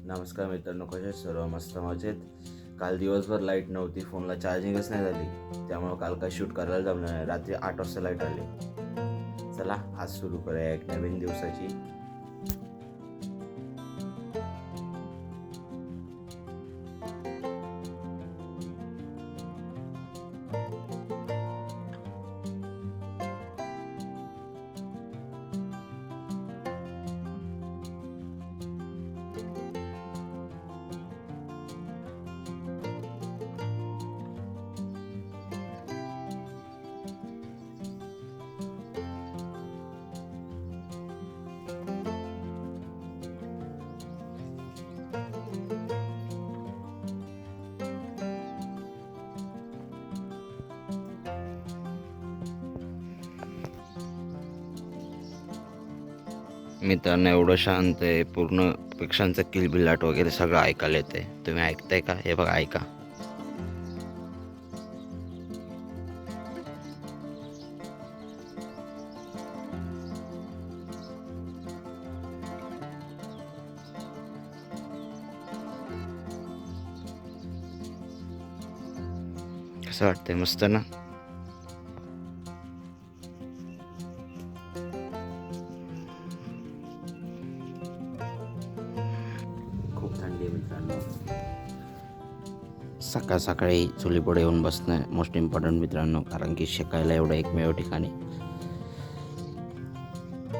नमस्कार मित्रांनो, कसे सर्व मस्त मजेत. काल दिवसभर लाईट नव्हती, फोनला चार्जिंगच नाही झाली, त्यामुळे काल काय शूट करायला जमलं नाही. रात्री 8 वाजता लाईट आली. चला आज सुरू करूया एक नवीन दिवसाची. मित्रांनो, एवढं शांत आहे, पूर्ण पक्ष्यांचं किलबिलाट वगैरे सगळं ऐकायला येते. तुम्ही ऐकताय का? हे बघा, ऐका. कसं वाटतंय? मस्त ना. खूप थंडी आहे मित्रांनो. सकाळ सकाळी चुलीपुढे येऊन बसणं मोस्ट इम्पॉर्टंट मित्रांनो, कारण की शिकायला एवढं एकमेव ठिकाणी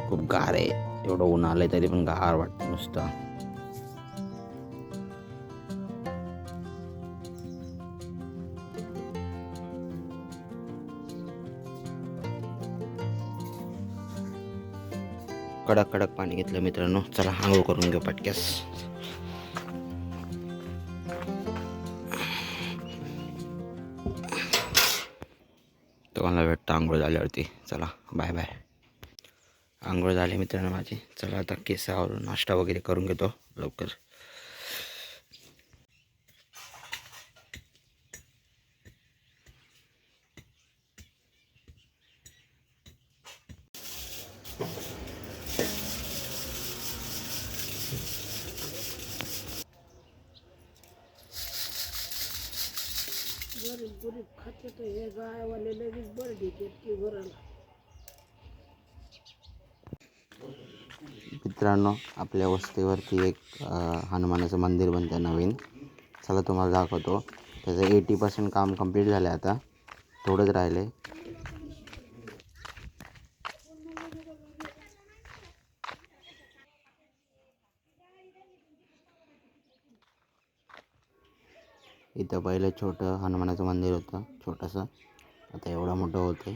खूप गार आहे. एवढं ऊन आलंय तरी पण गार वाटतं नुसतं. कडक कडक पाणी घेतलं मित्रांनो. चला आंघोळ करून घेऊ पटक्यास. तुम्हाला भेटतं आंघोळ झाल्यावरती. चला बाय बाय. आंघोळ झाली मित्रांनो माझी. चला आता केसावरून नाश्ता वगैरे करून घेतो लवकर. गरीब खाते तर हे गायवाले लगेच बरडी की भरायला. मित्रांनो, आपल्या वस्तीवरती एक हनुमानाचं मंदिर बनतं नवीन. चला तुम्हाला दाखवतो. त्याचं 80% काम कंप्लीट झालं आहे. आता थोडंच राहिले. इथं पहिलं छोटं हनुमानाचं मंदिर होतं, छोटंसं. आता एवढं मोठं होतं.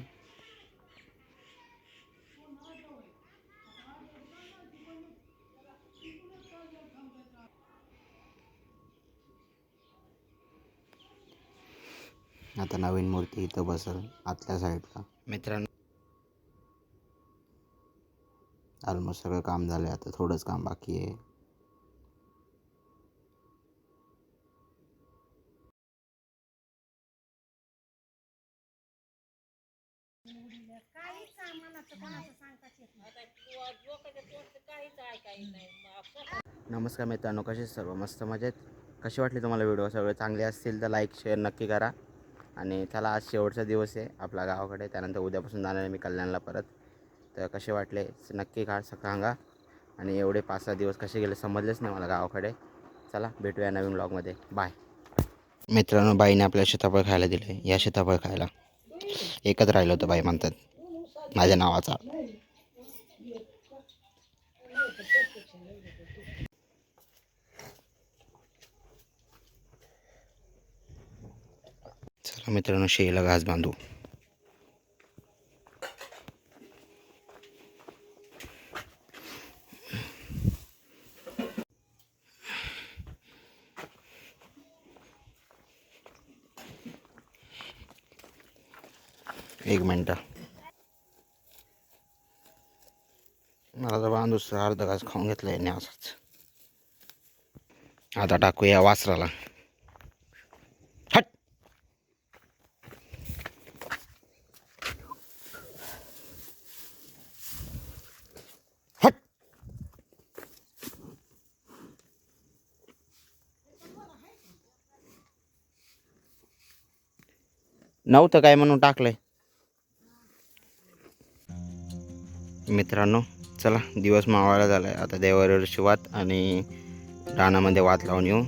आता नवीन मूर्ती इथं बसेल आतल्या साईडला. मित्रांनो, ऑलमोस्ट सगळं काम झालं आहे. आता थोडंच काम बाकी आहे. नमस्कार मित्रांनो, कसे सर्व मस्त मजेत. कशी वाटली तुम्हाला व्हिडिओ? सगळे चांगले असतील तर लाईक शेअर नक्की करा. आणि चला, आज शेवटचा दिवस आहे आपला गावाकडे. त्यानंतर उद्यापासून जाणार आहे मी कल्याणला परत. तर कसे वाटले नक्की सांगा. आणि एवढे 5-6 दिवस कसे गेले समजलेच नाही मला गावाकडे. चला भेटूया नवीन ब्लॉगमध्ये. बाय. मित्रांनो, बाईने आपल्या सीताफळ खायला दिले. या सीताफळ खायला एकच राहिलं होतं. बाई म्हणतात माझ्या नावाचा. चला मित्रांनो, शेळीला घास बांधू. एक मिनटं. मला तर बांधूस अर्धा घास खाऊन घेतला आहे असंच. आता टाकूया वासराला. हट. हट. नव्हतं काय म्हणून टाकलंय. मित्रांनो चला दिवस मावळायला झालाय. आता देवाऱ्यावरची वात आणि रानामध्ये वात लावून येऊ.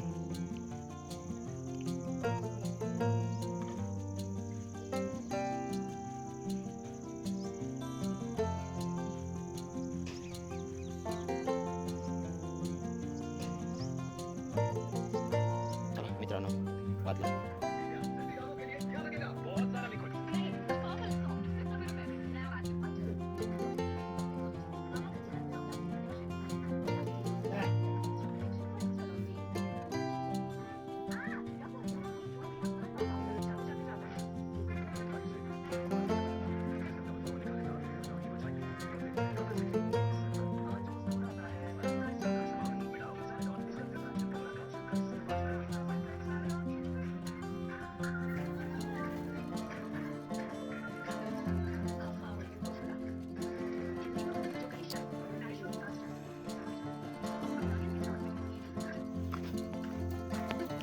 चला मित्रांनो वात लावू.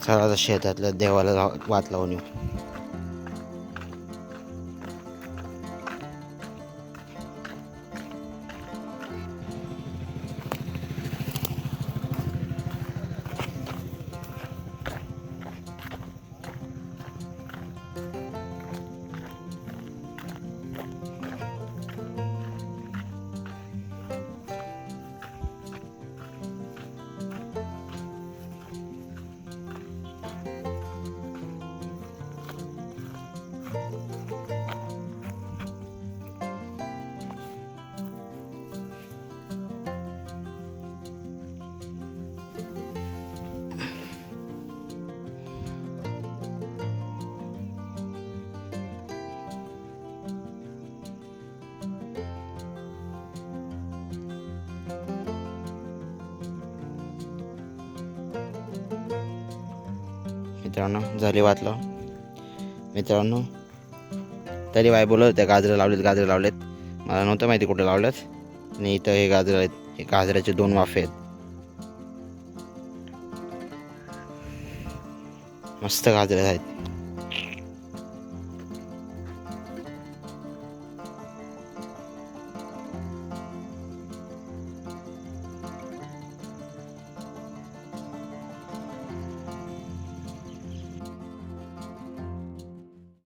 चला आता शेतातल्या देवाला वात लावून येऊ. मित्रांनो झाली वात लावून. मित्रांनो तरी बाय बोलत होत्या गाजरं लावलेत. मला नव्हतं माहिती कुठे लावलेत. आणि इथं हे गाजरं आहेत. हे गाजराचे 2 वाफे आहेत. मस्त गाजरं आहेत.